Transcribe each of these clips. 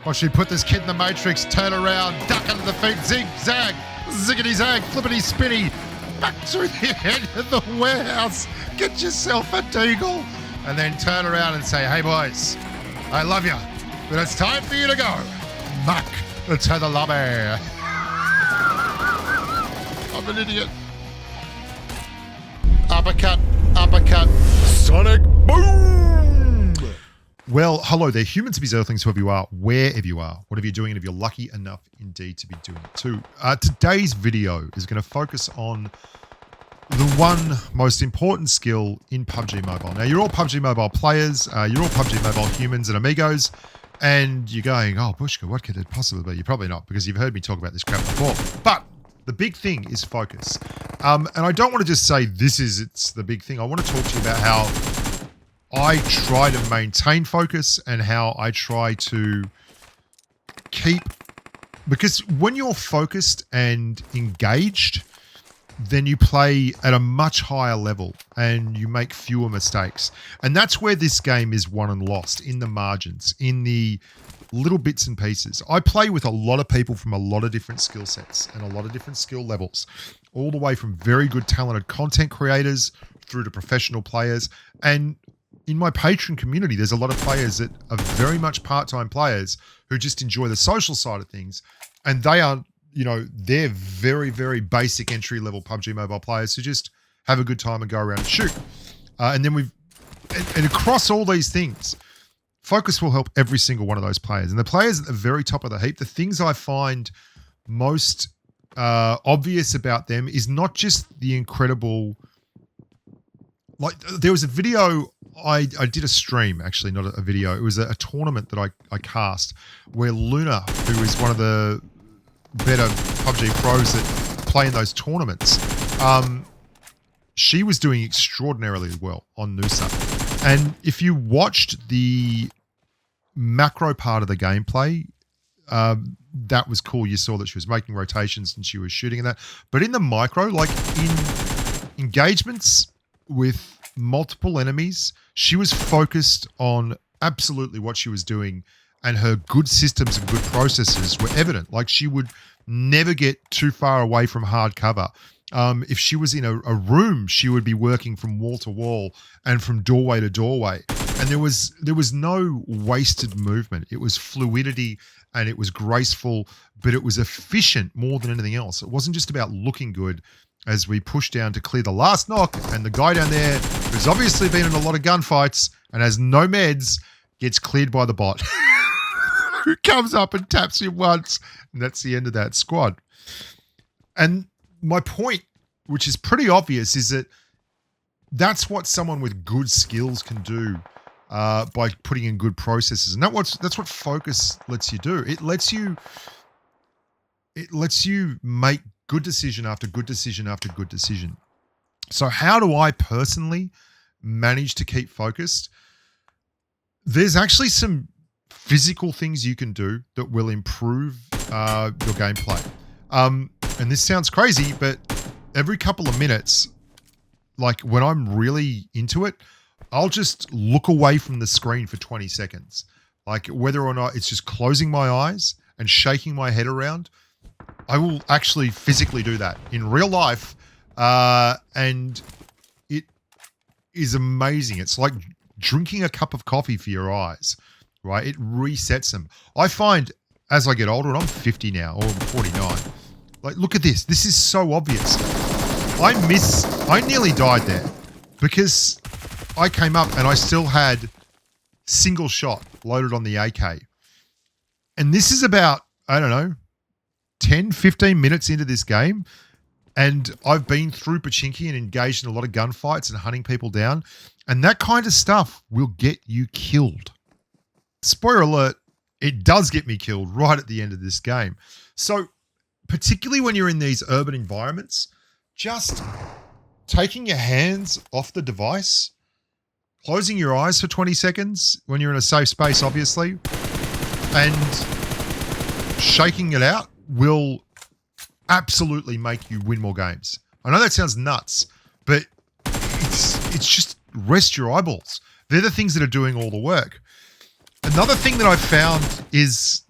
Watch me put this kid in the matrix, turn around, duck under the feet, zig-zag, ziggity-zag, flippity-spinny, back through the end of the warehouse, get yourself a deagle, and then turn around and say, hey boys, I love you, but it's time for you to go. Muck to the lobby. I'm an idiot. Uppercut, uppercut, sonic boom! Well, hello there, humans, bees, earthlings, whoever you are, wherever you are, whatever you're doing, and if you're lucky enough indeed to be doing it too. Today's video is going to focus on the one most important skill in PUBG Mobile. Now, you're all PUBG Mobile players, you're all PUBG Mobile humans and amigos, and you're going, oh, Bushka, what could it possibly be? You're probably not, because you've heard me talk about this crap before. But the big thing is focus. And I don't want to just say it's the big thing. I want to talk to you about how I try to maintain focus and how I try to keep... Because when you're focused and engaged, then you play at a much higher level and you make fewer mistakes. And that's where this game is won and lost, in the margins, in the little bits and pieces. I play with a lot of people from a lot of different skill sets and a lot of different skill levels, all the way from very good, talented content creators through to professional players. And in my Patreon community, there's a lot of players that are very much part-time players who just enjoy the social side of things. And they are, they're very, very basic entry-level PUBG Mobile players who just have a good time and go around and shoot. And then and across all these things, focus will help every single one of those players. And the players at the very top of the heap, the things I find most obvious about them is not just the incredible... Like, there was a video, I did a stream, actually, not a video. It was a tournament that I cast where Luna, who is one of the better PUBG pros that play in those tournaments, she was doing extraordinarily well on Noosa. And if you watched the macro part of the gameplay, that was cool. You saw that she was making rotations and she was shooting in that. But in the micro, like in engagements with multiple enemies, she was focused on absolutely what she was doing, and her good systems and good processes were evident. Like, she would never get too far away from hard cover. If she was in a room, she would be working from wall to wall and from doorway to doorway. And there was no wasted movement. It was fluidity and it was graceful, but it was efficient more than anything else. It wasn't just about looking good as we push down to clear the last knock, and the guy down there, who's obviously been in a lot of gunfights and has no meds, gets cleared by the bot. Who comes up and taps him once, and that's the end of that squad. And my point, which is pretty obvious, is that that's what someone with good skills can do by putting in good processes. And that's what focus lets you do. It lets you make good decision after good decision after good decision. So how do I personally manage to keep focused? There's actually some physical things you can do that will improve your gameplay. And this sounds crazy, but every couple of minutes, like when I'm really into it, I'll just look away from the screen for 20 seconds. Like, whether or not it's just closing my eyes and shaking my head around, I will actually physically do that in real life. And it is amazing. It's like drinking a cup of coffee for your eyes, right? It resets them. I find as I get older, and I'm 50 now, or 49, like, look at this. This is so obvious. I nearly died there because I came up and I still had single shot loaded on the AK. And this is about, I don't know, 10, 15 minutes into this game, and I've been through Pachinki and engaged in a lot of gunfights and hunting people down, and that kind of stuff will get you killed. Spoiler alert, it does get me killed right at the end of this game. So particularly when you're in these urban environments, just taking your hands off the device, closing your eyes for 20 seconds when you're in a safe space, obviously, and shaking it out will absolutely make you win more games. I know that sounds nuts, but it's just rest your eyeballs. They're the things that are doing all the work. Another thing that I've found is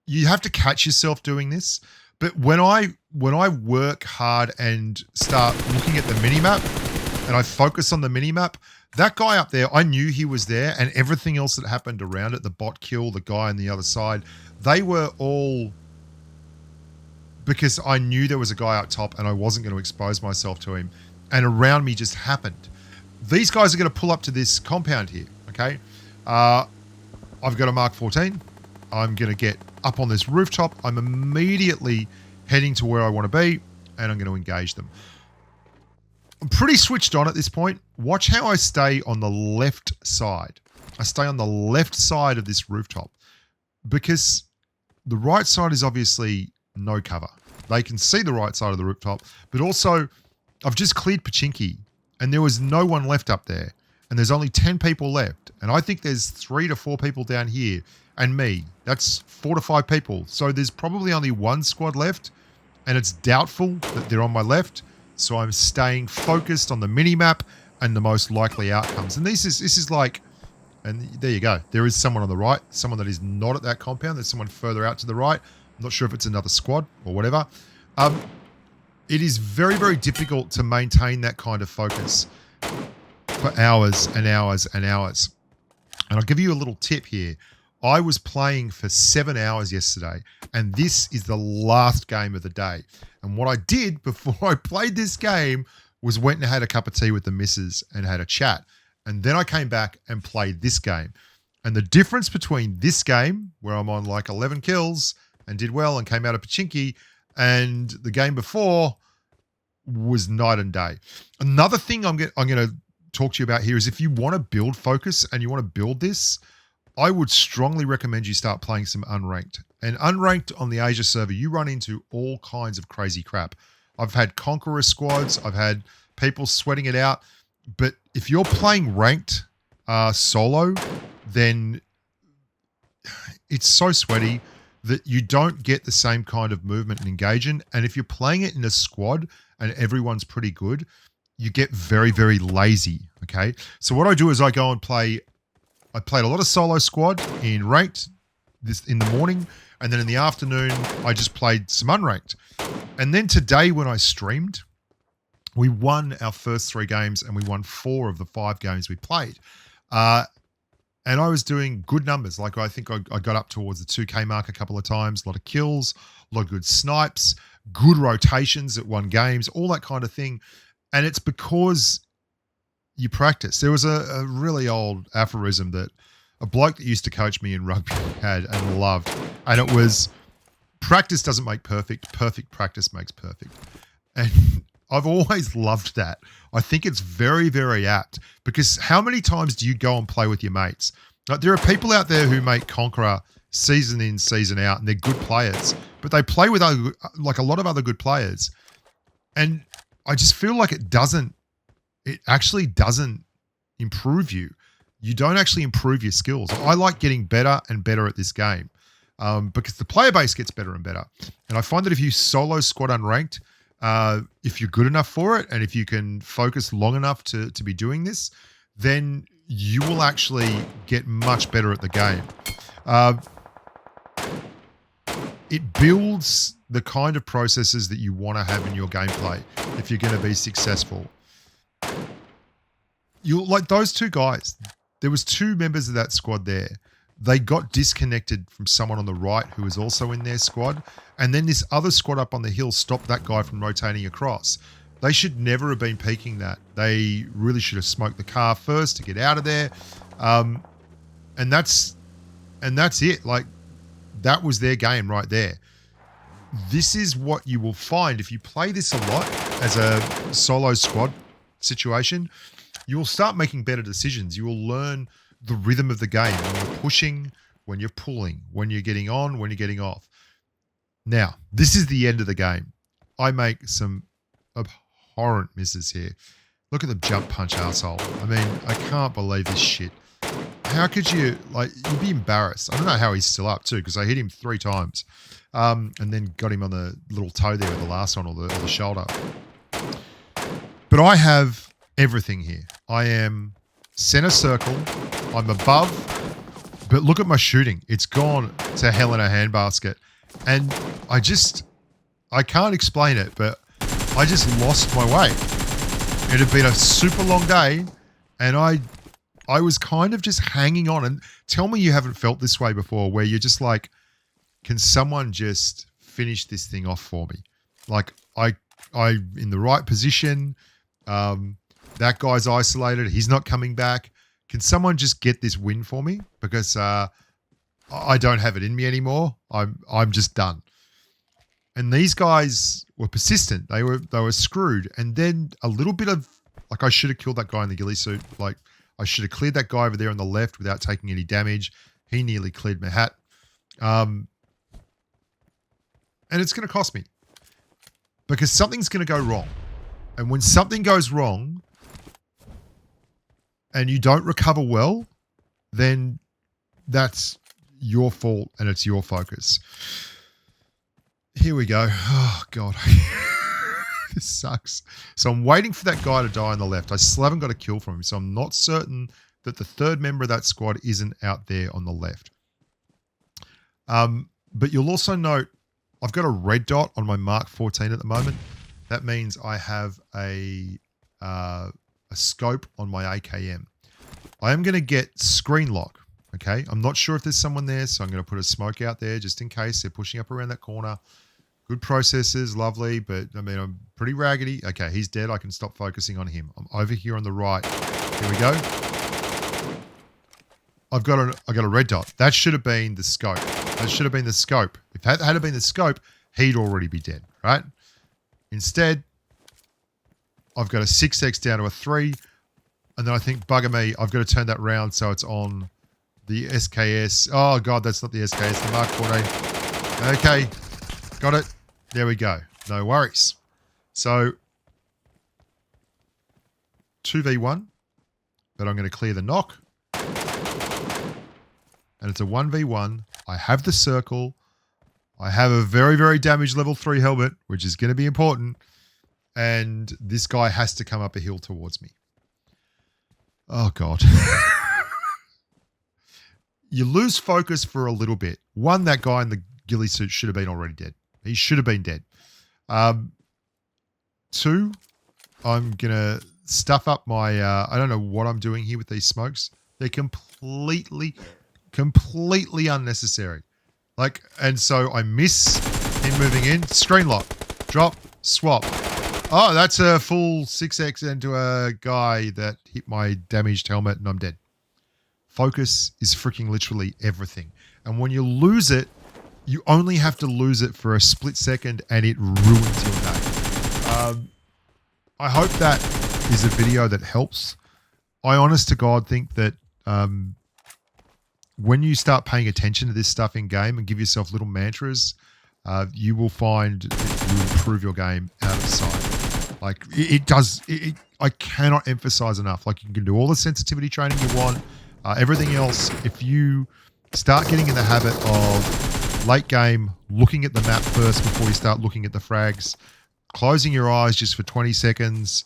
you have to catch yourself doing this. But when I work hard and start looking at the minimap and I focus on the minimap, that guy up there, I knew he was there, and everything else that happened around it, the bot kill, the guy on the other side, they were all because I knew there was a guy up top and I wasn't going to expose myself to him, and around me just happened. These guys are going to pull up to this compound here, okay? I've got a Mark 14. I'm going to get up on this rooftop. I'm immediately heading to where I want to be, and I'm going to engage them. I'm pretty switched on at this point. Watch how I stay on the left side. I stay on the left side of this rooftop because the right side is obviously no cover. They can see the right side of the rooftop, but also I've just cleared Pachinki and there was no one left up there, and there's only 10 people left. And I think there's 3 to 4 people down here and me. That's 4 to 5 people. So there's probably only one squad left, and it's doubtful that they're on my left. So I'm staying focused on the mini-map and the most likely outcomes. And this is like, and there you go. There is someone on the right, someone that is not at that compound. There's someone further out to the right. I'm not sure if it's another squad or whatever. It is very, very difficult to maintain that kind of focus for hours and hours and hours. And I'll give you a little tip here. I was playing for 7 hours yesterday, and this is the last game of the day. And what I did before I played this game was went and had a cup of tea with the missus and had a chat. And then I came back and played this game. And the difference between this game, where I'm on like 11 kills and did well and came out of Pachinki, and the game before was night and day. Another thing I'm going to talk to you about here is if you want to build focus and you want to build this, I would strongly recommend you start playing some unranked. And unranked on the Asia server, you run into all kinds of crazy crap. I've had Conqueror squads. I've had people sweating it out. But if you're playing ranked solo, then it's so sweaty that you don't get the same kind of movement and engagement. And if you're playing it in a squad and everyone's pretty good, you get very, very lazy, okay? So what I do is I go and play. I played a lot of solo squad in ranked this in the morning, and then in the afternoon, I just played some unranked. And then today when I streamed, we won our first 3 games and we won 4 of the 5 games we played. And I was doing good numbers. Like I think I got up towards the 2K mark a couple of times, a lot of kills, a lot of good snipes, good rotations at won games, all that kind of thing. And it's because you practice. There was a really old aphorism that a bloke that used to coach me in rugby had and loved. And it was, practice doesn't make perfect, perfect practice makes perfect. And I've always loved that. I think it's very, very apt, because how many times do you go and play with your mates? Like, there are people out there who make Conqueror season in, season out, and they're good players, but they play with like a lot of other good players. And I just feel like it actually doesn't improve you. You don't actually improve your skills. I like getting better and better at this game because the player base gets better and better. And I find that if you solo squad unranked, if you're good enough for it and if you can focus long enough to be doing this, then you will actually get much better at the game. It builds the kind of processes that you want to have in your gameplay if you're going to be successful. You like those 2 guys. There was 2 members of that squad there. They got disconnected from someone on the right who was also in their squad. And then this other squad up on the hill stopped that guy from rotating across. They should never have been peeking that. They really should have smoked the car first to get out of there. And that's it. Like, that was their game right there. This is what you will find if you play this a lot as a solo squad situation. You will start making better decisions. You will learn the rhythm of the game when you're pushing, when you're pulling, when you're getting on, when you're getting off. Now, this is the end of the game. I make some abhorrent misses here. Look at the jump punch arsehole. I mean, I can't believe this shit. How could you, like, you'd be embarrassed. I don't know how he's still up too, because I hit him 3 times and then got him on the little toe there with the last one, or the shoulder. But I have everything here. I am center circle. I'm above But look at my shooting. It's gone to hell in a handbasket. And I can't explain it, but I just lost my way. It had been a super long day, and I was kind of just hanging on. And tell me you haven't felt this way before, where you're just like, can someone just finish this thing off for me? Like, I in the right position. That guy's isolated. He's not coming back. Can someone just get this win for me? Because I don't have it in me anymore. I'm just done. And these guys were persistent. They were screwed. And then a little bit of, like, I should have killed that guy in the ghillie suit. Like, I should have cleared that guy over there on the left without taking any damage. He nearly cleared my hat. And it's going to cost me. Because something's going to go wrong. And when something goes wrong and you don't recover well, then that's your fault and it's your focus. Here we go. Oh, God. This sucks. So I'm waiting for that guy to die on the left. I still haven't got a kill from him, so I'm not certain that the third member of that squad isn't out there on the left. But you'll also note I've got a red dot on my Mark 14 at the moment. That means I have a scope on my AKM. I am going to get screen lock, okay? I'm not sure if there's someone there, so I'm going to put a smoke out there just in case. They're pushing up around that corner. Good processes, lovely, but I mean, I'm pretty raggedy. Okay, he's dead. I can stop focusing on him. I'm over here on the right. Here we go. I got a red dot. That should have been the scope. That should have been the scope. If that had been the scope, he'd already be dead, right? Instead, I've got a 6x down to a 3. And then I think, bugger me, I've got to turn that round so it's on the SKS. Oh, God, that's not the SKS, the Mark 14. Okay, got it. There we go. No worries. So, 2v1, but I'm going to clear the knock. And it's a 1v1. I have the circle. I have a very, very damaged level 3 helmet, which is going to be important. And this guy has to come up a hill towards me. Oh, God. You lose focus for a little bit. One, that guy in the ghillie suit should have been already dead. He should have been dead. 2, I'm going to stuff up my... I don't know what I'm doing here with these smokes. They're completely unnecessary. Like, and so I miss him moving in. Screen lock. Drop. Swap. Oh, that's a full 6x into a guy that hit my damaged helmet and I'm dead. Focus is freaking literally everything. And when you lose it, you only have to lose it for a split second and it ruins your day. I hope that is a video that helps. I honest to God think that when you start paying attention to this stuff in game and give yourself little mantras, you will find that you improve your game out of sight. Like it does, I cannot emphasize enough. Like you can do all the sensitivity training you want, everything else. If you start getting in the habit of late game, looking at the map first before you start looking at the frags, closing your eyes just for 20 seconds,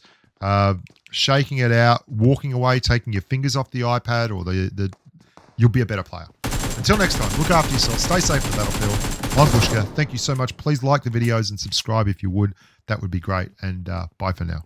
shaking it out, walking away, taking your fingers off the iPad or you'll be a better player. Until next time, look after yourself, stay safe in the battlefield. I'm Bushka. Thank you so much. Please like the videos and subscribe if you would. That would be great. And bye for now.